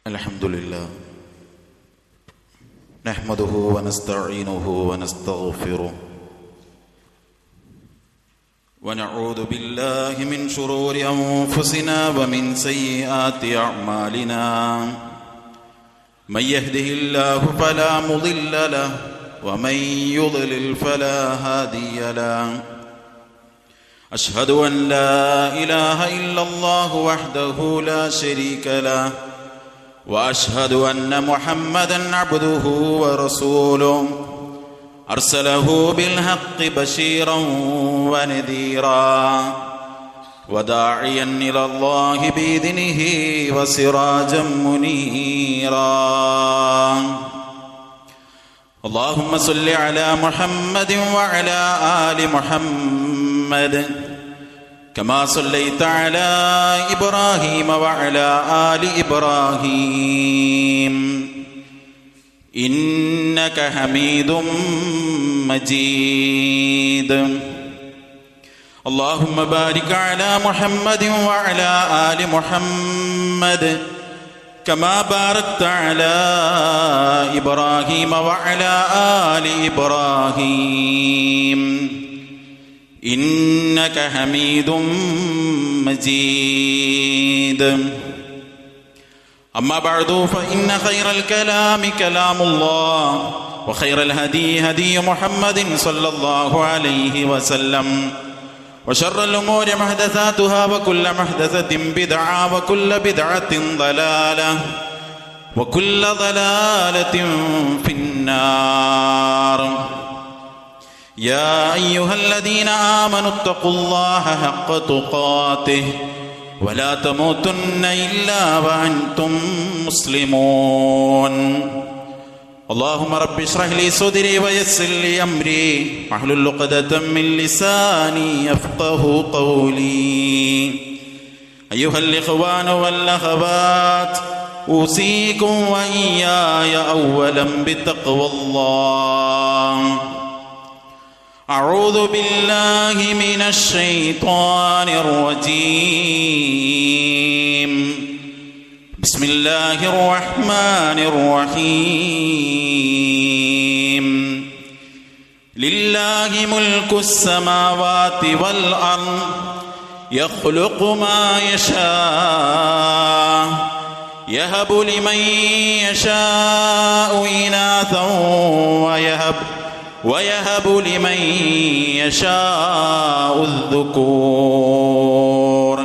അൽഹംദുലില്ലാ നഹ്മദുഹു വനസ്തഈനുഹു വനസ്തഗ്ഫിറുഹു വനഊദു ബില്ലാഹി മിൻ ശുറൂരി അൻഫുസിനാ വമിൻ സയ്യിആതി അഅ്മാലിനാ മൻ യഹ്ദിഹില്ലാഹു ഫലാ മുളില്ല ലഹു വമൻ യുദ്ലിൽ ഫലാ ഹാദിയ ലഹു അശ്ഹദു അൻ ലാ ഇലാഹ ഇല്ലല്ലാഹു വഹ്ദഹു ലാ ശരീക ലഹു وأشهد أن محمدًا عبده ورسوله أرسله بالحق بشيرا ونذيرا وداعيا إلى الله بإذنه وسراجا منيرا اللهم صل على محمد وعلى آل محمد كما صليت على إبراهيم وعلى آل إبراهيم إنك حميد مجيد اللهم بارك على محمد وعلى آل محمد كما باركت على إبراهيم وعلى آل إبراهيم إنك حميد مجيد أما بعد فإن خير الكلام كلام الله وخير الهدي هدي محمد صلى الله عليه وسلم وشر الأمور محدثاتها وكل محدثة بدعة وكل بدعة ضلالة وكل ضلالة في النار يا أيها الذين آمنوا اتقوا الله حق تقاته ولا تموتن إلا وأنتم مسلمون اللهم رب اشرح لي صدري ويسر لي أمري واحلل عقدة من لساني يفقهوا قولي أيها الإخوان والأخوات أوصيكم وإياي أولا بتقوى الله أعوذ بالله من الشيطان الرجيم بسم الله الرحمن الرحيم لله ملك السماوات والأرض يخلق ما يشاء يهب لمن يشاء إناثا ويهب لمن يشاء الذكور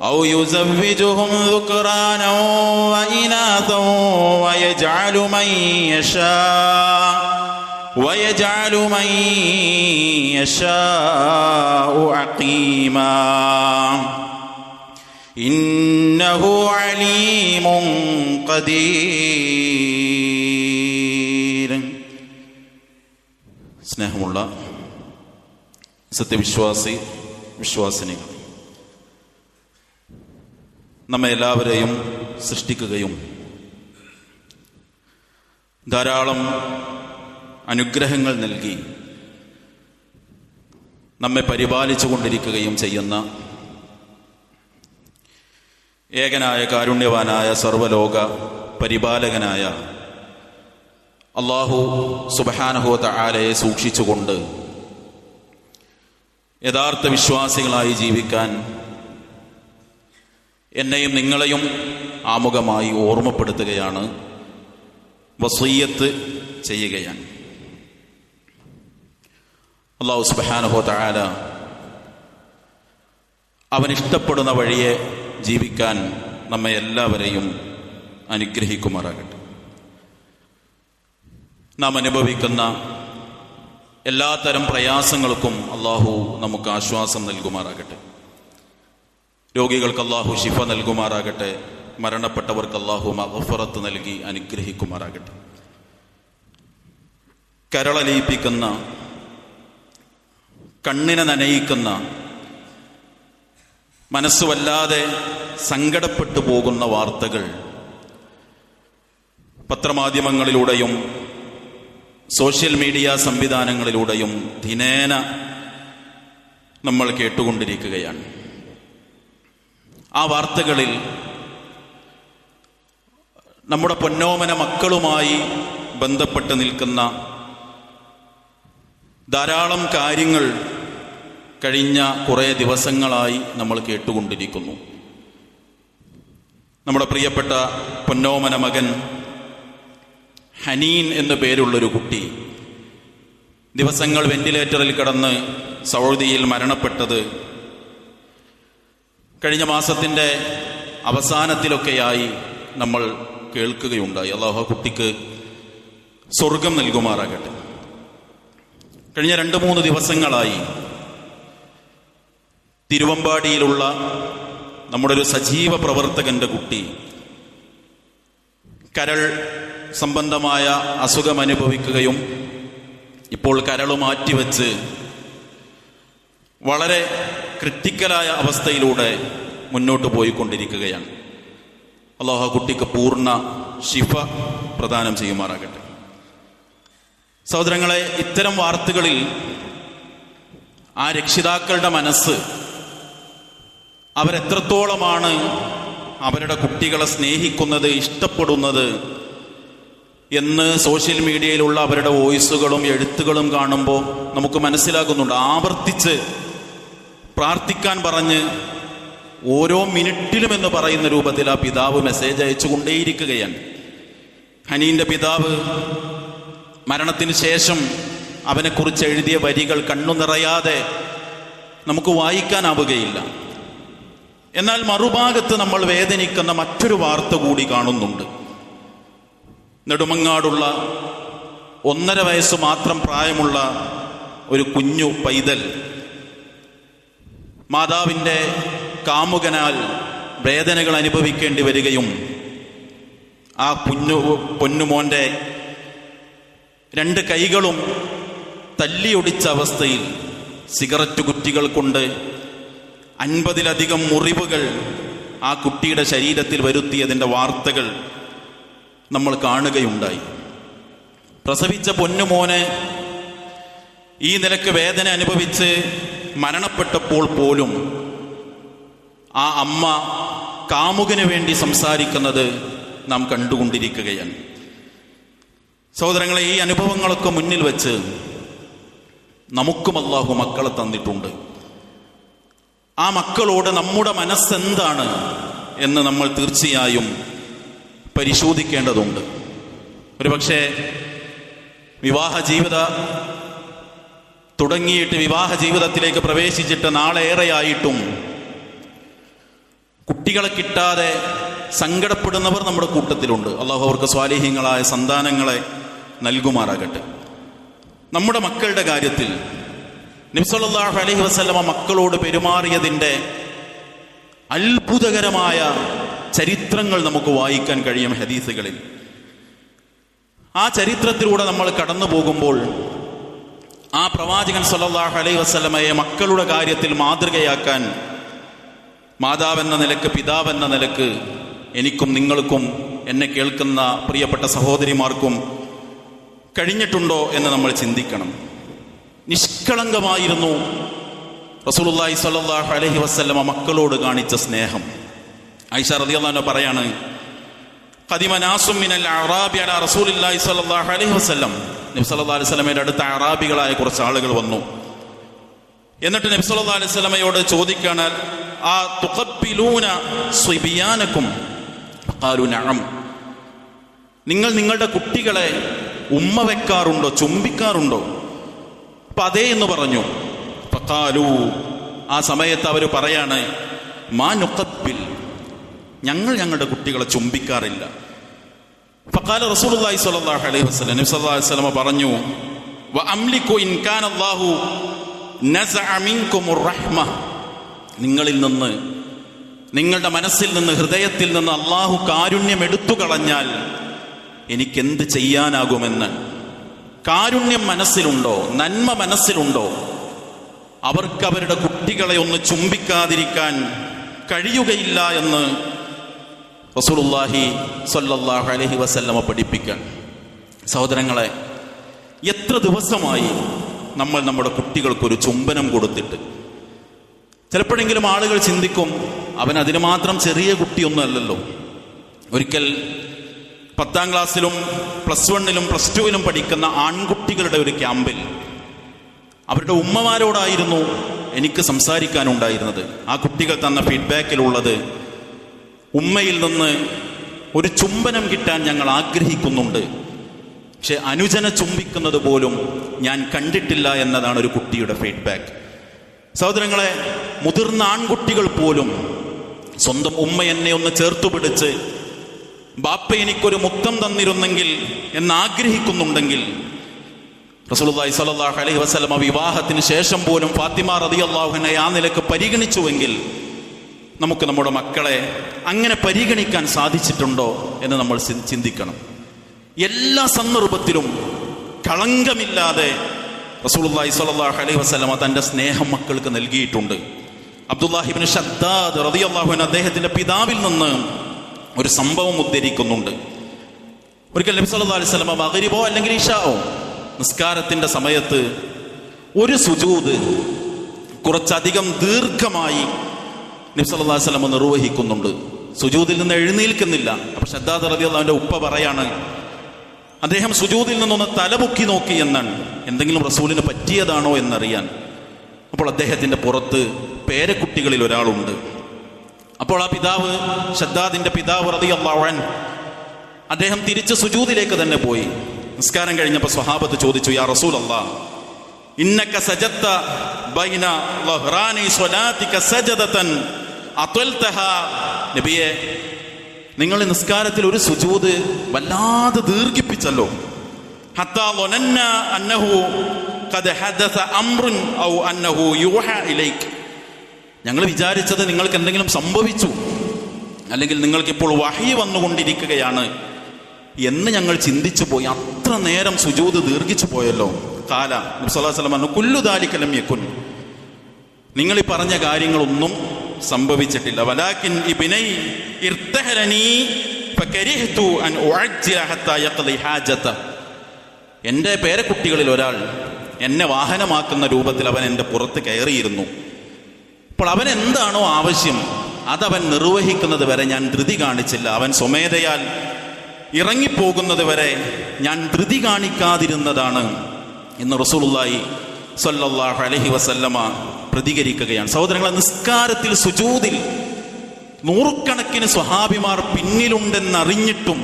أو يزوجهم ذكرانا وإناثا ويجعل من يشاء عقيما إنه عليم قدير. സ്നേഹമുള്ള വിശ്വാസിനികൾ, നമ്മെ എല്ലാവരെയും സൃഷ്ടിക്കുകയും ധാരാളം അനുഗ്രഹങ്ങൾ നൽകി നമ്മെ പരിപാലിച്ചു കൊണ്ടിരിക്കുകയും ചെയ്യുന്ന ഏകനായ കാരുണ്യവാനായ സർവ്വലോക പരിപാലകനായ അല്ലാഹു സുബ്ഹാനഹു വ തആലയെ സൂക്ഷിച്ചുകൊണ്ട് യഥാർത്ഥ വിശ്വാസികളായി ജീവിക്കാൻ എന്നെയും നിങ്ങളെയും ആമുഖമായി ഓർമ്മപ്പെടുത്തുകയാണ്, വസിയ്യത്ത് ചെയ്യുകയാണ്. അല്ലാഹു സുബ്ഹാനഹു വ തആല അവനിഷ്ടപ്പെടുന്ന വഴിയെ ജീവിക്കാൻ നമ്മെ എല്ലാവരെയും അനുഗ്രഹിക്കുമാറാകട്ടെ. നാം അനുഭവിക്കുന്ന എല്ലാത്തരം പ്രയാസങ്ങൾക്കും അള്ളാഹു നമുക്ക് ആശ്വാസം നൽകുമാറാകട്ടെ. രോഗികൾക്ക് അള്ളാഹു ശിഫ നൽകുമാറാകട്ടെ. മരണപ്പെട്ടവർക്ക് അള്ളാഹു മഗ്ഫിറത്ത് നൽകി അനുഗ്രഹിക്കുമാറാകട്ടെ. കരളലിയിപ്പിക്കുന്ന, കണ്ണിനെ നനയിക്കുന്ന, മനസ്സ് വല്ലാതെ സങ്കടപ്പെട്ടു പോകുന്ന വാർത്തകൾ പത്രമാധ്യമങ്ങളിലൂടെയും സോഷ്യൽ മീഡിയ സംവിധാനങ്ങളിലൂടെയും ദിനേന നമ്മൾ കേട്ടുകൊണ്ടിരിക്കുകയാണ്. ആ വാർത്തകളിൽ നമ്മുടെ പൊന്നോമന മക്കളുമായി ബന്ധപ്പെട്ട് നിൽക്കുന്ന ധാരാളം കാര്യങ്ങൾ കഴിഞ്ഞ കുറേ ദിവസങ്ങളായി നമ്മൾ കേട്ടുകൊണ്ടിരിക്കുന്നു. നമ്മുടെ പ്രിയപ്പെട്ട പൊന്നോമന മകൻ ഹനീൻ എന്നു പേരുള്ളൊരു കുട്ടി ദിവസങ്ങൾ വെന്റിലേറ്ററിൽ കിടന്ന് സൗദിയിൽ മരണപ്പെട്ടത് കഴിഞ്ഞ മാസത്തിൻ്റെ അവസാനത്തിലൊക്കെയായി നമ്മൾ കേൾക്കുകയുണ്ടായി. അല്ലാഹു കുട്ടിക്ക് സ്വർഗം നൽകുമാറാകട്ടെ. കഴിഞ്ഞ 2-3 ദിവസങ്ങളായി തിരുവമ്പാടിയിലുള്ള നമ്മുടെ ഒരു സജീവ പ്രവർത്തകന്റെ കുട്ടി കരൾ സംബന്ധമായ അസുഖം അനുഭവിക്കുകയും ഇപ്പോൾ കരൾ മാറ്റിവെച്ച് വളരെ ക്രിട്ടിക്കലായ അവസ്ഥയിലൂടെ മുന്നോട്ട് പോയിക്കൊണ്ടിരിക്കുകയാണ്. അല്ലാഹു കുട്ടിക്ക് പൂർണ്ണ ശിഫ പ്രദാനം ചെയ്യുമാറാകട്ടെ. സഹോദരങ്ങളെ, ഇത്തരം വാർത്തകളിൽ ആ രക്ഷിതാക്കളുടെ മനസ്സ് അവരെത്രത്തോളമാണ് അവരുടെ കുട്ടികളെ സ്നേഹിക്കുന്നത്, ഇഷ്ടപ്പെടുന്നത് എന്ന് സോഷ്യൽ മീഡിയയിലുള്ള അവരുടെ വോയിസുകളും എഴുത്തുകളും കാണുമ്പോൾ നമുക്ക് മനസ്സിലാകുന്നുണ്ട്. ആവർത്തിച്ച് പ്രാർത്ഥിക്കാൻ പറഞ്ഞ് ഓരോ മിനിറ്റിലും എന്ന് പറയുന്ന രൂപത്തിൽ ആ പിതാവ് മെസ്സേജ് അയച്ചുകൊണ്ടേയിരിക്കുകയാണ്. ഹനീന്റെ പിതാവ് മരണത്തിന് ശേഷം അവനെക്കുറിച്ച് എഴുതിയ വരികൾ കണ്ണു നിറയാതെ നമുക്ക് വായിക്കാനാവുകയില്ല. എന്നാൽ മറുഭാഗത്ത് നമ്മൾ വേദനിക്കുന്ന മറ്റൊരു വാർത്ത കൂടി കാണുന്നുണ്ട്. നെടുമങ്ങാടുള്ള 1.5 വയസ്സ് മാത്രം പ്രായമുള്ള ഒരു കുഞ്ഞു പൈതൽ മാതാവിൻ്റെ കാമുകനാൽ വേദനകൾ അനുഭവിക്കേണ്ടി വരികയും ആ പൊന്നുമോൻ്റെ 2 കൈകളും തല്ലിയൊടിച്ച അവസ്ഥയിൽ സിഗരറ്റ് കുറ്റികൾ കൊണ്ട് 50-ലധികം മുറിവുകൾ ആ കുട്ടിയുടെ ശരീരത്തിൽ വരുത്തിയതിൻ്റെ വാർത്തകൾ നമ്മൾ കാണുകയുണ്ടായി. പ്രസവിച്ച പൊന്നുമോനെ ഈ നിലക്ക് വേദന അനുഭവിച്ച് മരണപ്പെട്ടപ്പോൾ പോലും ആ അമ്മ കാമുകന് വേണ്ടി സംസാരിക്കുന്നത് നാം കണ്ടുകൊണ്ടിരിക്കുകയാണ്. സഹോദരങ്ങളെ, ഈ അനുഭവങ്ങളൊക്കെ മുന്നിൽ വെച്ച് നമുക്കും അല്ലാഹു മക്കളെ തന്നിട്ടുണ്ട്. ആ മക്കളോട് നമ്മുടെ മനസ്സെന്താണ് എന്ന് നമ്മൾ തീർച്ചയായും പരിശോധിക്കേണ്ടതുണ്ട്. ഒരുപക്ഷെ വിവാഹ ജീവിതത്തിലേക്ക് പ്രവേശിച്ചിട്ട് നാളേറെയായിട്ടും കുട്ടികളെ കിട്ടാതെ സങ്കടപ്പെടുന്നവർ നമ്മുടെ കൂട്ടത്തിലുണ്ട്. അല്ലാഹു അവർക്ക് സ്വാലിഹീങ്ങളായ സന്താനങ്ങളെ നൽകുമാറാകട്ടെ. നമ്മുടെ മക്കളുടെ കാര്യത്തിൽ നബി സല്ലല്ലാഹു അലൈഹി വസല്ലമ മക്കളോട് പെരുമാറിയതിൻ്റെ അത്ഭുതകരമായ ചരിത്രങ്ങൾ നമുക്ക് വായിക്കാൻ കഴിയും ഹദീസുകളിൽ. ആ ചരിത്രത്തിലൂടെ നമ്മൾ കടന്നു പോകുമ്പോൾ ആ പ്രവാചകൻ സല്ലല്ലാഹു അലൈഹി വസല്ലമയെ മക്കളുടെ കാര്യത്തിൽ മാതൃകയാക്കാൻ മാതാവെന്ന നിലക്ക്, പിതാവെന്ന നിലക്ക് എനിക്കും നിങ്ങൾക്കും എന്നെ കേൾക്കുന്ന പ്രിയപ്പെട്ട സഹോദരിമാർക്കും കഴിഞ്ഞിട്ടുണ്ടോ എന്ന് നമ്മൾ ചിന്തിക്കണം. നിഷ്കളങ്കമായിരുന്നു റസൂലുള്ളാഹി സ്വല്ലല്ലാഹു അലൈഹി വസല്ലമ മക്കളോട് കാണിച്ച സ്നേഹം. ആയിഷ റളിയല്ലാഹു അൻഹ പറയാണ്, ഖദിമ നാസും മിനൽ അഅറാബി അലാ റസൂലില്ലാഹി സ്വല്ലല്ലാഹു അലൈഹി വസല്ലം. നബി സല്ലല്ലാഹു അലൈഹി വസല്ലമയുടെ അടുത്ത് അഅറാബികളായ കുറച്ച് ആളുകൾ വന്നു. എന്നിട്ട് നബി സല്ലല്ലാഹു അലൈഹി വസല്ലമയോട് ചോദിക്കാണ്, ആ തുഖബ്ബിലൂന സ്വിബിയാനക്കും? ഖാലു നഅം. നിങ്ങൾ നിങ്ങളുടെ കുട്ടികളെ ഉമ്മ വെക്കാറുണ്ടോ, ചുംബിക്കാറുണ്ടോ? അപ്പൊ അതേ എന്ന് പറഞ്ഞു. ഫഖാലു, ആ സമയത്ത് അവർ പറയാണ്, മാ നുഖബ്ബിൽ, ഞങ്ങൾ ഞങ്ങളുടെ കുട്ടികളെ ചുംബിക്കാറില്ല. ഫഖാല റസൂലുള്ളാഹി സ്വല്ലല്ലാഹു അലൈഹി വസല്ലം, നബി സല്ലല്ലാഹു അലൈഹി വസല്ലം പറഞ്ഞു, വ അംലികു ഇൻ കാന അല്ലാഹു നസഅ മിൻകുമുർ റഹ്മ, നിങ്ങളിൽ നിന്ന്, നിങ്ങളുടെ മനസ്സിൽ നിന്ന്, ഹൃദയത്തിൽ നിന്ന് അല്ലാഹു കാരുണ്യം എടുത്തു കളഞ്ഞാൽ എനിക്കെന്ത് ചെയ്യാനാകുമെന്ന്. കാരുണ്യം മനസ്സിലുണ്ടോ, നന്മ മനസ്സിലുണ്ടോ, അവർക്ക് അവരുടെ കുട്ടികളെ ഒന്ന് ചുംബിക്കാതിരിക്കാൻ കഴിയുകയില്ല എന്ന് റസൂലുള്ളാഹി സ്വല്ലല്ലാഹു അലൈഹി വസല്ലമ പഠിപ്പിക്കാൻ. സഹോദരങ്ങളെ, എത്ര ദിവസമായി നമ്മൾ നമ്മുടെ കുട്ടികൾക്കൊരു ചുംബനം കൊടുത്തിട്ട്? ചിലപ്പോഴെങ്കിലും ആളുകൾ ചിന്തിക്കും, അവൻ അതിന് മാത്രം ചെറിയ കുട്ടിയൊന്നും അല്ലല്ലോ. ഒരിക്കൽ 10ാം ക്ലാസ്സിലും +1-ലും +2-ലും പഠിക്കുന്ന ആൺകുട്ടികളുടെ ഒരു ക്യാമ്പിൽ അവരുടെ ഉമ്മമാരോടായിരുന്നു എനിക്ക് സംസാരിക്കാനുണ്ടായിരുന്നത്. ആ കുട്ടികൾ തന്ന ഫീഡ്ബാക്കിലുള്ളത്, ഉമ്മയിൽ നിന്ന് ഒരു ചുംബനം കിട്ടാൻ ഞങ്ങൾ ആഗ്രഹിക്കുന്നുണ്ട്, പക്ഷെ അനുജനെ ചുംബിക്കുന്നത് പോലും ഞാൻ കണ്ടിട്ടില്ല എന്നതാണ് ഒരു കുട്ടിയുടെ ഫീഡ്ബാക്ക്. സഹോദരങ്ങളെ, മുതിർന്ന ആൺകുട്ടികൾ പോലും സ്വന്തം ഉമ്മ എന്നെ ഒന്ന് ചേർത്തുപിടിച്ച് ബാപ്പ എനിക്കൊരു മുത്തം തന്നിരുന്നെങ്കിൽ എന്നാഗ്രഹിക്കുന്നുണ്ടെങ്കിൽ, റസൂലുള്ളാഹി സ്വല്ലല്ലാഹു അലൈഹി വസല്ലമ വിവാഹത്തിന് ശേഷം പോലും ഫാത്തിമ റളിയല്ലാഹു അൻഹയെ ആ നിലക്ക് പരിഗണിച്ചുവെങ്കിൽ നമുക്ക് നമ്മുടെ മക്കളെ അങ്ങനെ പരിഗണിക്കാൻ സാധിച്ചിട്ടുണ്ടോ എന്ന് നമ്മൾ ചിന്തിക്കണം. എല്ലാ സന്ദർഭത്തിലും കളങ്കമില്ലാതെ റസൂലുള്ളാഹി സ്വല്ലല്ലാഹു അലൈഹി വസല്ലമ തന്റെ സ്നേഹം മക്കൾക്ക് നൽകിയിട്ടുണ്ട്. അബ്ദുല്ലാഹി ഇബ്നു ഷദ്ദാദ് റളിയല്ലാഹു അൻഹു അദ്ദേഹത്തിന്റെ പിതാവിൽ നിന്ന് ഒരു സംഭവം ഉദ്ധരിക്കുന്നുണ്ട്. ഒരിക്കൽ നബി സല്ലല്ലാഹു അലൈഹി വസല്ലമ മഗ്രിബോ അല്ലെങ്കിൽ ഇശാഓ നിസ്കാരത്തിന്റെ സമയത്ത് ഒരു സുജൂദ് കുറച്ചധികം ദീർഘമായി നബി സല്ലല്ലാഹു അലൈഹി വസല്ലമ നിർവഹിക്കുന്നുണ്ട്. സുജൂദിൽ നിന്ന് എഴുന്നേൽക്കുന്നില്ല. അപ്പൊ ഷദ്ദാദ് റളിയല്ലാഹു അൻഹുവിന്റെ ഉപ്പ പറയാണ്, അദ്ദേഹം സുജൂദിൽ നിന്നൊന്ന് തലപൊക്കി നോക്കി എന്നാണ്, എന്തെങ്കിലും റസൂലിന് പറ്റിയതാണോ എന്നറിയാൻ. അപ്പോൾ അദ്ദേഹത്തിന്റെ പുറത്ത് പേരക്കുട്ടികളിൽ ഒരാളുണ്ട്. അപ്പോൾ ആ പിതാവ്, ഷദ്ദാദിന്റെ പിതാവ് റളിയല്ലാഹു അൻഹു, അദ്ദേഹം തിരിച്ച് സുജൂദിലേക്ക് തന്നെ പോയി. നിസ്കാരം കഴിഞ്ഞപ്പോൾ സ്വഹാബത്ത് ചോദിച്ചു, യാ റസൂലല്ലാഹ്, ഇന്നക സജദ്ത ബൈന ലഹ്റാനി സ്വലാത്തിക സജദതൻ അത്വൽതഹാ. നബിയെ, നിങ്ങൾ നിസ്കാരത്തിൽ ഒരു സുജൂദ് വല്ലാതെ ദീർഘിപ്പിച്ചല്ലോ. ഹത്താ ലനന്ന അന്നഹു ഖദ് ഹദസ അംറുൻ ഔ അന്നഹു യൂഹാ ഇലൈക്. ഞങ്ങൾ വിചാരിച്ചത് നിങ്ങൾക്ക് എന്തെങ്കിലും സംഭവിച്ചു, അല്ലെങ്കിൽ നിങ്ങൾക്കിപ്പോൾ വഹി വന്നുകൊണ്ടിരിക്കുകയാണ് എന്ന് ഞങ്ങൾ ചിന്തിച്ചു പോയി. അത്ര നേരം സുജൂദ് ദീർഘിച്ചു പോയല്ലോ. ഖാല, നബി സല്ലല്ലാഹു അലൈഹി വസല്ലം, കുല്ലു ദാലിക ലം യകുൻ. നിങ്ങൾ ഈ പറഞ്ഞ കാര്യങ്ങളൊന്നും സംഭവിച്ചിട്ടില്ല. വലാകിൻ ഇബ്നൈ ഇർതഹലനി ഫകരിഹ്തു അൻ ഉഅജ്ജില ഹത്താ യഖ്ദി ഹാജത. എൻ്റെ പേരക്കുട്ടികളിൽ ഒരാൾ എന്നെ വാഹനമാക്കുന്ന രൂപത്തിൽ അവൻ എൻ്റെ പുറത്ത് കയറിയിരുന്നു. അപ്പോൾ അവൻ എന്താണോ ആവശ്യം അതവൻ നിർവഹിക്കുന്നത് വരെ ഞാൻ ധൃതി കാണിച്ചില്ല. അവൻ സ്വമേധയാൽ ഇറങ്ങിപ്പോകുന്നത് വരെ ഞാൻ ധൃതി കാണിക്കാതിരുന്നതാണ് എന്ന് റസൂലുള്ളാഹി സ്വല്ലല്ലാഹു അലൈഹി വസല്ലമ പ്രതികരിക്കുകയാണ്. സഹോദരങ്ങളെ, നിസ്കാരത്തിൽ സുജൂദിൽ നൂറുകണക്കിന് സ്വഹാബിമാർ പിന്നിലുണ്ടെന്നറിഞ്ഞിട്ടും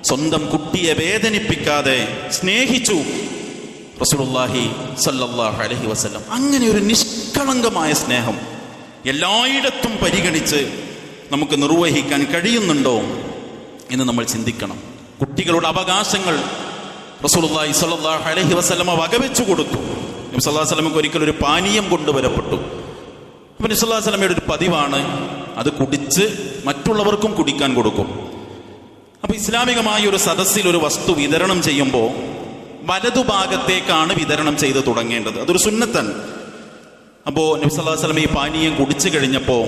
സ്വന്തം കുട്ടിയെ വേദനിപ്പിക്കാതെ സ്നേഹിച്ചു റസൂലുള്ളാഹി സ്വല്ലല്ലാഹു അലൈഹി വസല്ലം. അങ്ങനെ ഒരു നിഷ്കളങ്കമായ സ്നേഹം എല്ലായിടത്തും പരിഗണിച്ച് നമുക്ക് നിർവഹിക്കാൻ കഴിയുന്നുണ്ടോ എന്ന് നമ്മൾ ചിന്തിക്കണം. കുട്ടികളുടെ അവകാശങ്ങൾ റസൂലുള്ളാഹി സ്വല്ലല്ലാഹു അലൈഹി വസല്ലമ വകവെച്ചു കൊടുത്തു. നബി സല്ലല്ലാഹു അലൈഹി വസല്ലമക്ക് ഒരിക്കൽ ഒരു പാനീയം കൊണ്ടുവരപ്പെട്ടു. അപ്പോൾ നബി സല്ലല്ലാഹു അലൈഹി വസല്ലമയുടെ ഒരു പതിവാണ് അത് കുടിച്ച് മറ്റുള്ളവർക്കും കുടിക്കാൻ കൊടുക്കും. അപ്പോൾ ഇസ്ലാമികമായ ഒരു സദസ്സിൽ ഒരു വസ്തു വിതരണം ചെയ്യുമ്പോൾ വലതുഭാഗത്തേക്കാണ് വിതരണം ചെയ്ത് തുടങ്ങേണ്ടത്. അതൊരു സുന്നത്താണ്. അപ്പോൾ നബി സല്ലല്ലാഹു അലൈഹി വസല്ലം ഈ പാനീയം കുടിച്ചു കഴിഞ്ഞപ്പോൾ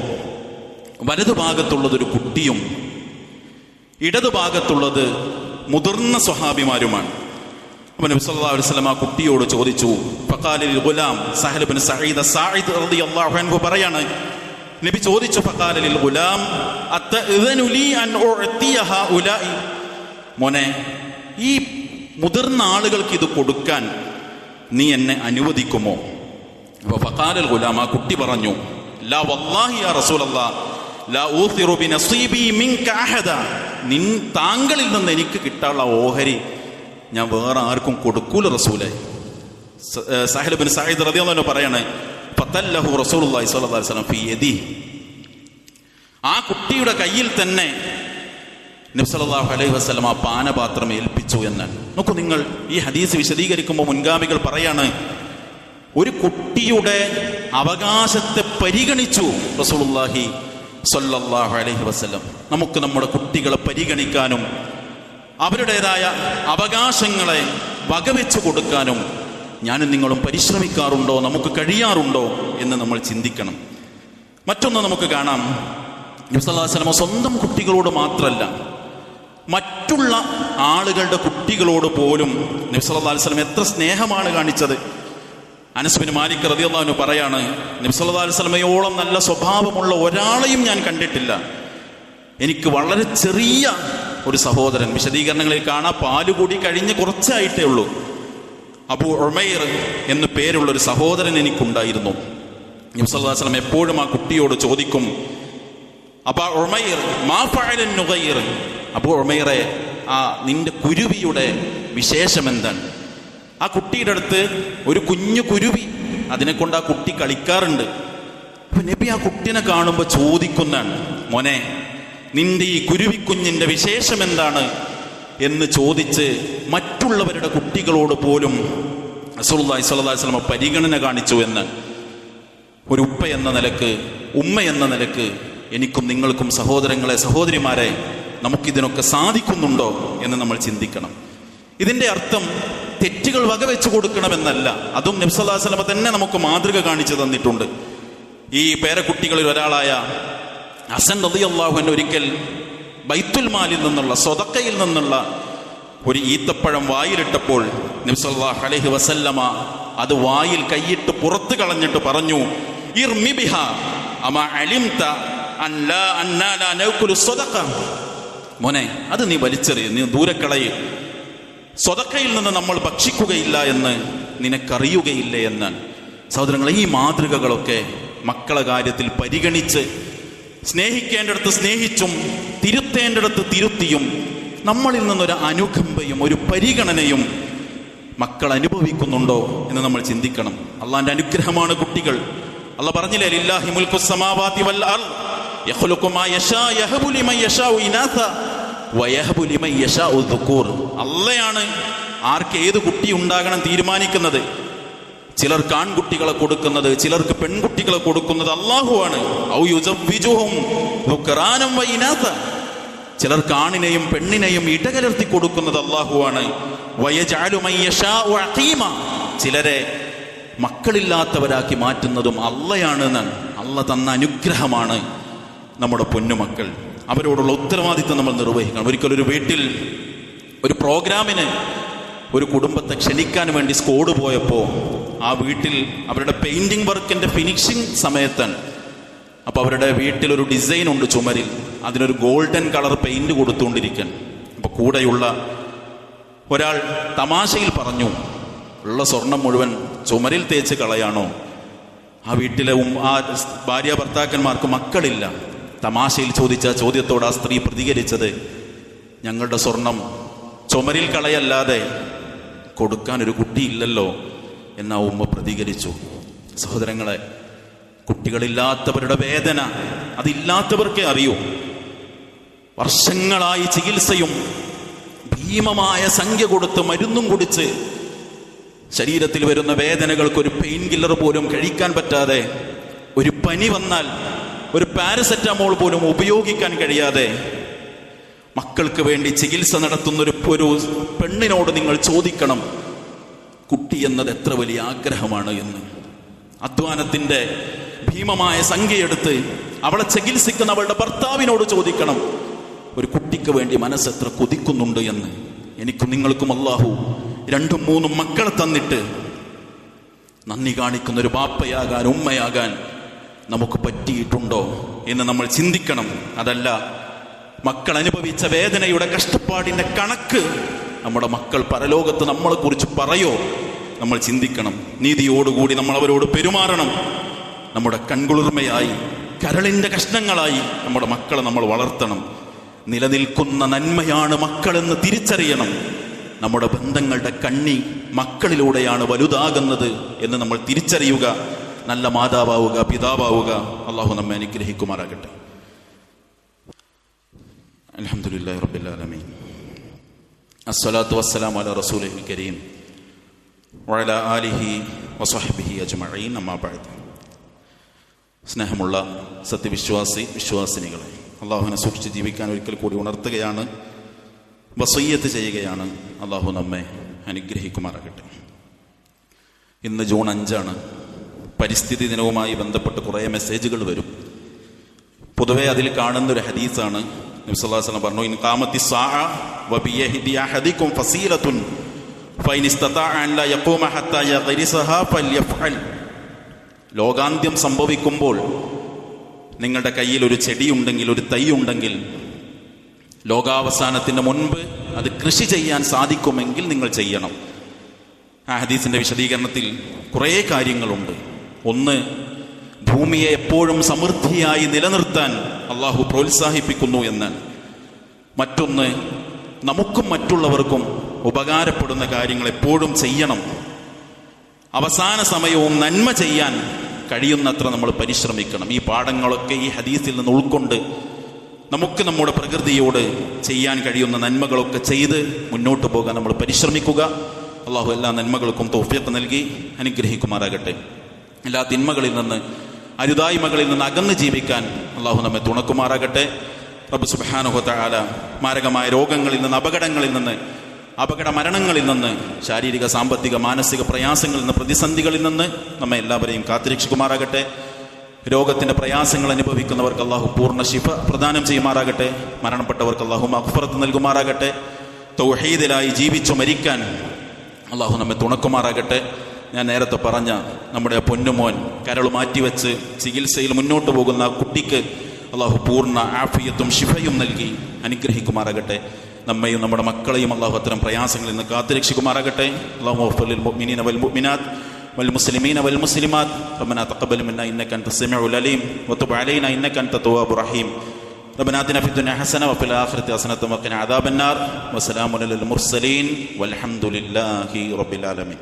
വലതുഭാഗത്തുള്ളതൊരു കുട്ടിയും ഇടതുഭാഗത്തുള്ളത് മുതിർന്ന സ്വഹാബിമാരുമാണ്. അപ്പോൾ നബി സല്ലല്ലാഹു അലൈഹി വസല്ലം ആ കുട്ടിയോട് ചോദിച്ചു. ഫഖാലിൽ ഗുലാം, സഹൽ ഇബ്നു സഈദ് സാഇദ് റളിയല്ലാഹു അൻഹു പറയാണ്, നബി ചോദിച്ചു, ഫഖാലിൽ ഗുലാം അത്തഇദനു ലീ അൻ ഉഅതിയഹ ഉലായി. മോനെ, ഈ മുതിർന്ന ആളുകൾക്ക് ഇത് കൊടുക്കാൻ നീ എന്നെ അനുവദിക്കുമോ? അപ്പോൾ ഫഖാലിൽ ഗുലാം, ആ കുട്ടി പറഞ്ഞു, ലാ വല്ലാഹി യാ റസൂലല്ലാഹ് ലാ ഊസിറു ബിനസീബി മിൻക അഹദ. താങ്കളിൽ നിന്ന് എനിക്ക് കിട്ടാനുള്ള ഓഹരി ഞാൻ വേറെ ആർക്കും കൊടുക്കൂല റസൂലേ. സഹൽ ഇബ്നു സഈദ് റളിയല്ലാഹു അൻഹു പറയാണ്, ഫതല്ലഹു റസൂലുള്ളാഹി സ്വല്ലല്ലാഹു അലൈഹി വസല്ലം ഫീ യദി. ആ കുട്ടിയുടെ കയ്യിൽ തന്നെ നബി സല്ലല്ലാഹു അലൈഹി വസല്ലം ആ പാനപാത്രം ഏൽപ്പിച്ചു എന്നാണ്. നോക്കൂ നിങ്ങൾ, ഈ ഹദീസ് വിശദീകരിക്കുമ്പോൾ മുൻഗാമികൾ പറയാണ്, ഒരു കുട്ടിയുടെ അവകാശത്തെ പരിഗണിച്ചു റസൂലുള്ളാഹി സ്വല്ലല്ലാഹു അലൈഹി വസല്ലം. നമുക്ക് നമ്മുടെ കുട്ടികളെ പരിഗണിക്കാനും അവരുടേതായ അവകാശങ്ങളെ വകവെച്ചു കൊടുക്കാനും ഞാനും നിങ്ങളും പരിശ്രമിക്കാറുണ്ടോ, നമുക്ക് കഴിയാറുണ്ടോ എന്ന് നമ്മൾ ചിന്തിക്കണം. മറ്റൊന്ന് നമുക്ക് കാണാം, നബി സല്ലല്ലാഹു അലൈഹി വസല്ലം സ്വന്തം കുട്ടികളോട് മാത്രമല്ല മറ്റുള്ള ആളുകളുടെ കുട്ടികളോട് പോലും നബി സല്ലല്ലാഹു അലൈഹി വസല്ലം എത്ര സ്നേഹമാണ് കാണിച്ചത്. അനസ് ബിൻ മാലിക് റളിയല്ലാഹു അൻഹു പറയാണ്, നബി സല്ലല്ലാഹു അലൈഹി വസല്ലമയോളം നല്ല സ്വഭാവമുള്ള ഒരാളെയും ഞാൻ കണ്ടിട്ടില്ല. എനിക്ക് വളരെ ചെറിയ ഒരു സഹോദരൻ, വിശദീകരണങ്ങളിൽ കാണാൻ പാലുകൂടി കഴിഞ്ഞ് കുറച്ചായിട്ടേ ഉള്ളൂ, അബൂ ഉമൈർ എന്ന് പേരുള്ള ഒരു സഹോദരൻ എനിക്കുണ്ടായിരുന്നു. നബി സല്ലല്ലാഹു അലൈഹി വസല്ലം എപ്പോഴും ആ കുട്ടിയോട് ചോദിക്കും, അബൂ ഉമൈർ മാ ഫഅലൻ നുഗൈർ, അബൂ ഉമൈറെ ആ നിന്റെ കുരുവിയുടെ വിശേഷം എന്താണ്? ആ കുട്ടിയുടെ അടുത്ത് ഒരു കുഞ്ഞു കുരുവി, അതിനെ കൊണ്ട് ആ കുട്ടി കളിക്കാറുണ്ട്. അപ്പൊ നബി ആ കുട്ടിനെ കാണുമ്പോൾ ചോദിക്കുന്നതാണ്, മോനെ നിന്റെ ഈ കുരുവിക്കുഞ്ഞിന്റെ വിശേഷം എന്താണ് എന്ന് ചോദിച്ച് മറ്റുള്ളവരുടെ കുട്ടികളോട് പോലും റസൂലുള്ളാഹി സ്വല്ലല്ലാഹു അലൈഹി വസല്ലം പരിഗണന കാണിച്ചു എന്ന് ഒരു ഉപ്പ എന്ന നിലക്ക്, ഉമ്മ എന്ന നിലക്ക് എനിക്കും നിങ്ങൾക്കും സഹോദരങ്ങളെ, സഹോദരിമാരെ, നമുക്കിതിനൊക്കെ സാധിക്കുന്നുണ്ടോ എന്ന് നമ്മൾ ചിന്തിക്കണം. ഇതിന്റെ അർത്ഥം തെറ്റുകൾ വകവെച്ചു കൊടുക്കണമെന്നല്ല. അതും നബി സല്ലല്ലാഹു അലൈഹി വസല്ലം തന്നെ നമുക്ക് മാതൃക കാണിച്ചു തന്നിട്ടുണ്ട്. ഈ പേരക്കുട്ടികളിൽ ഒരാളായ ഹസൻ റളിയല്ലാഹു അൻഹു ഒരിക്കൽ ബൈത്തുൽ മാലിൽ നിന്നുള്ള, സ്വതക്കയിൽ നിന്നുള്ള ഒരു ഈത്തപ്പഴം വായിലിട്ടപ്പോൾ നബി സല്ലല്ലാഹു അലൈഹി വസല്ലമ അത് വായിൽ കൈയിട്ട് പുറത്ത് കളഞ്ഞിട്ട് പറഞ്ഞു, ഇർമി ബിഹാ അമാ അലിംത അൻ ലാ അന്നാ ലാ നഅകുലു സ്വതഖ, മോനെ അത് നീ വലിച്ചെറിയ്, നീ ദൂരെ കളയ്, സ്വതക്കയിൽ നിന്ന് നമ്മൾ ഭക്ഷിക്കുകയില്ല എന്ന് നിനക്കറിയുകയില്ലേ എന്ന്. സഹോദരങ്ങളെ, ഈ മാതൃകകളൊക്കെ മക്കളെ കാര്യത്തിൽ പരിഗണിച്ച്, സ്നേഹിക്കേണ്ടിടത്ത് സ്നേഹിച്ചും തിരുത്തേണ്ടിടത്ത് തിരുത്തിയും, നമ്മളിൽ നിന്നൊരു അനുകമ്പയും ഒരു പരിഗണനയും മക്കൾ അനുഭവിക്കുന്നുണ്ടോ എന്ന് നമ്മൾ ചിന്തിക്കണം. അള്ളാന്റെ അനുഗ്രഹമാണ് കുട്ടികൾ. അള്ളാഹ് പറഞ്ഞില്ലേ, ലില്ലാഹി മുൽക്കു സമാവാതി വൽ അർദ് യഖ്ലുഖു മാ യശാ യഹബു ലിമൻ യശാഉ ഇനാസ വയഹബു ലിമൻ യശാഉ ദുകൂർ. അള്ളയാണ് ആർക്ക് ഏത് കുട്ടി ഉണ്ടാകണം തീരുമാനിക്കുന്നത്. ചിലർക്ക് ആൺകുട്ടികളെ കൊടുക്കുന്നത്, ചിലർക്ക് പെൺകുട്ടികളെ കൊടുക്കുന്നത് അള്ളാഹുവാണ്. ഔ യുസവ്വിജുഹും ദുക്റാനം വഇനാസ, ചിലർക്ക് ആണിനെയും പെണ്ണിനെയും ഇടകലർത്തി കൊടുക്കുന്നത് അള്ളാഹുവാണ്. വയജഅലു മൻ യശാഉ അഖീമ, ചിലരെ മക്കളില്ലാത്തവരാക്കി മാറ്റുന്നതും അള്ളയാണ് എന്നാണ്. അള്ള തന്ന അനുഗ്രഹമാണ് നമ്മുടെ പൊന്നുമക്കൾ. അവരോടുള്ള ഉത്തരവാദിത്വം നമ്മൾ നിർവഹിക്കണം. ഒരിക്കലൊരു വീട്ടിൽ ഒരു പ്രോഗ്രാമിന് ഒരു കുടുംബത്തെ ക്ഷണിക്കാൻ വേണ്ടി സ്കോഡ് പോയപ്പോൾ ആ വീട്ടിൽ അവരുടെ പെയിന്റിംഗ് വർക്കിന്റെ ഫിനിഷിംഗ് സമയത്താണ്. അപ്പോൾ അവരുടെ വീട്ടിലൊരു ഡിസൈൻ ഉണ്ട് ചുമരിൽ, അതിനൊരു ഗോൾഡൻ കളർ പെയിന്റ് കൊടുത്തുകൊണ്ടിരിക്കാൻ. അപ്പോൾ കൂടെയുള്ള ഒരാൾ തമാശയിൽ പറഞ്ഞു, ഉള്ള സ്വർണം മുഴുവൻ ചുമരിൽ തേച്ച് കളയാണോ? ആ വീട്ടിലെ ആ ഭാര്യ ഭർത്താക്കന്മാർക്ക് മക്കളില്ല. തമാശയിൽ ചോദിച്ച ചോദ്യത്തോട് ആ സ്ത്രീ പ്രതികരിച്ചത്, ഞങ്ങളുടെ സ്വർണം ചുമരിൽ കളയല്ലാതെ കൊടുക്കാനൊരു കുട്ടിയില്ലല്ലോ എന്നാ ഉമ്മ പ്രതികരിച്ചു. സഹോദരങ്ങളെ, കുട്ടികളില്ലാത്തവരുടെ വേദന അതില്ലാത്തവർക്കേ അറിയൂ. വർഷങ്ങളായി ചികിത്സയും ഭീമമായ സംഖ്യ കൊടുത്ത് മരുന്നും കുടിച്ച് ശരീരത്തിൽ വരുന്ന വേദനകൾക്ക് ഒരു പെയിൻ കില്ലർ പോലും കഴിക്കാൻ പറ്റാതെ, ഒരു പനി വന്നാൽ ഒരു പാരസെറ്റമോൾ പോലും ഉപയോഗിക്കാൻ കഴിയാതെ മക്കൾക്ക് വേണ്ടി ചികിത്സ നടത്തുന്ന ഒരു പെണ്ണിനോട് നിങ്ങൾ ചോദിക്കണം, കുട്ടി എന്നത് എത്ര വലിയ ആഗ്രഹമാണ് എന്ന്. അധ്വാനത്തിന്റെ ഭീമമായ സംഖ്യയെടുത്ത് അവളെ ചികിത്സിക്കുന്ന അവളുടെ ഭർത്താവിനോട് ചോദിക്കണം, ഒരു കുട്ടിക്ക് വേണ്ടി മനസ്സെത്ര കൊതിക്കുന്നുണ്ട് എന്ന്. എനിക്കും നിങ്ങൾക്കും അല്ലാഹു 2-3 മക്കളെ തന്നിട്ട് നന്ദി കാണിക്കുന്ന ഒരു ബാപ്പയാകാൻ, ഉമ്മയാകാൻ നമുക്ക് പറ്റിയിട്ടുണ്ടോ എന്ന് നമ്മൾ ചിന്തിക്കണം. അതല്ല, മക്കൾ അനുഭവിച്ച വേദനയുടെ കഷ്ടപ്പാടിന്റെ കണക്ക് നമ്മുടെ മക്കൾ പരലോകത്ത് നമ്മളെ കുറിച്ച് പറയോ നമ്മൾ ചിന്തിക്കണം. നീതിയോടുകൂടി നമ്മൾ അവരോട് പെരുമാറണം. നമ്മുടെ കൺകുളിർമയായി, കരളിന്റെ കഷ്ണങ്ങളായി നമ്മുടെ മക്കളെ നമ്മൾ വളർത്തണം. നിലനിൽക്കുന്ന നന്മയാണ് മക്കളെന്ന് തിരിച്ചറിയണം. നമ്മുടെ ബന്ധങ്ങളുടെ കണ്ണി മക്കളിലൂടെയാണ് വലുതാകുന്നത് എന്ന് നമ്മൾ തിരിച്ചറിയുക. നല്ല മാതാവാവുക, പിതാവാവുക. അള്ളാഹു നമ്മെ അനുഗ്രഹിക്കുമാറാകട്ടെ. അൽഹംദുലില്ലാഹി റബ്ബിൽ ആലമീൻ. അസ്സലാത്തു വസ്സലാമു അലാ റസൂലിഹിൽ കരീം വഅലാ ആലിഹി വസഹ്ബിഹി അജ്മഈൻ. അമ്മാ ബഅദ്. സ്നേഹമുള്ള വിശ്വാസിനികളെ, അള്ളാഹുവിനെ സൂക്ഷിച്ച് ജീവിക്കാൻ ഒരിക്കൽ കൂടി ഉണർത്തുകയാണ്, വസിയ്യത്ത് ചെയ്യുകയാണ്. അള്ളാഹു നമ്മെ അനുഗ്രഹിക്കുമാറാകട്ടെ. ഇന്ന് ജൂൺ 5 പരിസ്ഥിതി ദിനവുമായി ബന്ധപ്പെട്ട് കുറേ മെസ്സേജുകൾ വരും. പൊതുവെ അതിൽ കാണുന്നൊരു ഹദീസാണ്. നബി സല്ലല്ലാഹു അലൈഹി വസല്ലം പറഞ്ഞു, ഇൻ ഖാമത്തി സാഅ വബിയഹി അഹദികും ഫസീലത്തുൻ ഫൈൻ ഇസ്തതാഅ അൻ ലാ യഖൂമ ഹത്താ യഗ്രിസഹാ ഫൽയഫ്അൽ. ലോകാന്ത്യം സംഭവിക്കുമ്പോൾ നിങ്ങളുടെ കയ്യിൽ ഒരു ചെടിയുണ്ടെങ്കിൽ, ഒരു തൈ ഉണ്ടെങ്കിൽ, ലോകാവസാനത്തിന് മുൻപ് അത് കൃഷി ചെയ്യാൻ സാധിക്കുമെങ്കിൽ നിങ്ങൾ ചെയ്യണം. ആ ഹദീസിന്റെ വിശദീകരണത്തിൽ കുറേ കാര്യങ്ങളുണ്ട്. ഒന്ന്, ഭൂമിയെ എപ്പോഴും സമൃദ്ധിയായി നിലനിർത്താൻ അള്ളാഹു പ്രോത്സാഹിപ്പിക്കുന്നു എന്ന്. മറ്റൊന്ന്, നമുക്കും മറ്റുള്ളവർക്കും ഉപകാരപ്പെടുന്ന കാര്യങ്ങൾ എപ്പോഴും ചെയ്യണം. അവസാന സമയവും നന്മ ചെയ്യാൻ കഴിയുന്നത്ര നമ്മൾ പരിശ്രമിക്കണം. ഈ പാഠങ്ങളൊക്കെ ഈ ഹദീസിൽ നിന്ന് ഉൾക്കൊണ്ട് നമുക്ക് നമ്മുടെ പ്രകൃതിയോട് ചെയ്യാൻ കഴിയുന്ന നന്മകളൊക്കെ ചെയ്ത് മുന്നോട്ട് പോകാൻ നമ്മൾ പരിശ്രമിക്കുക. അള്ളാഹു എല്ലാ നന്മകൾക്കും തൗഫീഖ് നൽകി അനുഗ്രഹിക്കുമാറാകട്ടെ. എല്ലാ തിന്മകളിൽ നിന്ന്, അരുതായ്മകളിൽ നിന്ന് അകന്ന് ജീവിക്കാൻ അള്ളാഹു നമ്മെ തുണക്കുമാറാകട്ടെ. റബ്ബ് സുബ്ഹാനഹു വ തആല മാരകമായ രോഗങ്ങളിൽ നിന്ന്, അപകടങ്ങളിൽ നിന്ന്, അപകട മരണങ്ങളിൽ നിന്ന്, ശാരീരിക, സാമ്പത്തിക, മാനസിക പ്രയാസങ്ങളിൽ നിന്ന്, പ്രതിസന്ധികളിൽ നിന്ന് നമ്മെ എല്ലാവരെയും കാത്തുരക്ഷിക്കുമാറാകട്ടെ. രോഗത്തിന്റെ പ്രയാസങ്ങൾ അനുഭവിക്കുന്നവർക്ക് അള്ളാഹു പൂർണ്ണ ശിഫ പ്രദാനം ചെയ്യുമാറാകട്ടെ. മരണപ്പെട്ടവർക്ക് അള്ളാഹു മഗ്ഫിറത്ത് നൽകുമാറാകട്ടെ. തൗഹീദിലായി ജീവിച്ചു മരിക്കാൻ അള്ളാഹു നമ്മെ തുണക്കുമാറാകട്ടെ. ഞാൻ നേരത്തെ പറഞ്ഞ നമ്മുടെ പൊന്നുമോൻ കരൾ മാറ്റിവെച്ച് ചികിത്സയിൽ മുന്നോട്ട് പോകുന്ന കുട്ടിക്ക് അള്ളാഹു പൂർണ്ണ ആഫിയത്തും ശിഫയും നൽകി അനുഗ്രഹിക്കുമാറാകട്ടെ. നമ്മയും നമ്മുടെ മക്കളെയും അള്ളാഹു അത്തരം പ്രയാസങ്ങളിൽ നിന്ന് കാത്തുരക്ഷിക്കുമാറാകട്ടെ. അല്ലാഹുമ്മ ഗ്ഫിർ ലിൽ മുഅ്മിനീന വൽ മുഅ്മിനാത്ത് വൽ മുസ്ലിമീന വൽ മുസ്ലിമാത്ത് റബ്ബനാ തഖബ്ബൽ മിന്നാ ഇന്നക അൻത സമീഉൽ അലീം വതുബ് അലൈനാ ഇന്നക അൻത തവ്വാബുർ റഹീം. റബ്ബനാ ആതിനാ ഫിദ് ദുനിയാ ഹസന വഫിൽ ആഖിറതി ഹസനത വഖിനാ അദാബന്നാർ. വസ്സലാമു അലൽ മുർസലീൻ വൽഹംദുലില്ലാഹി റബ്ബിൽ ആലമീൻ.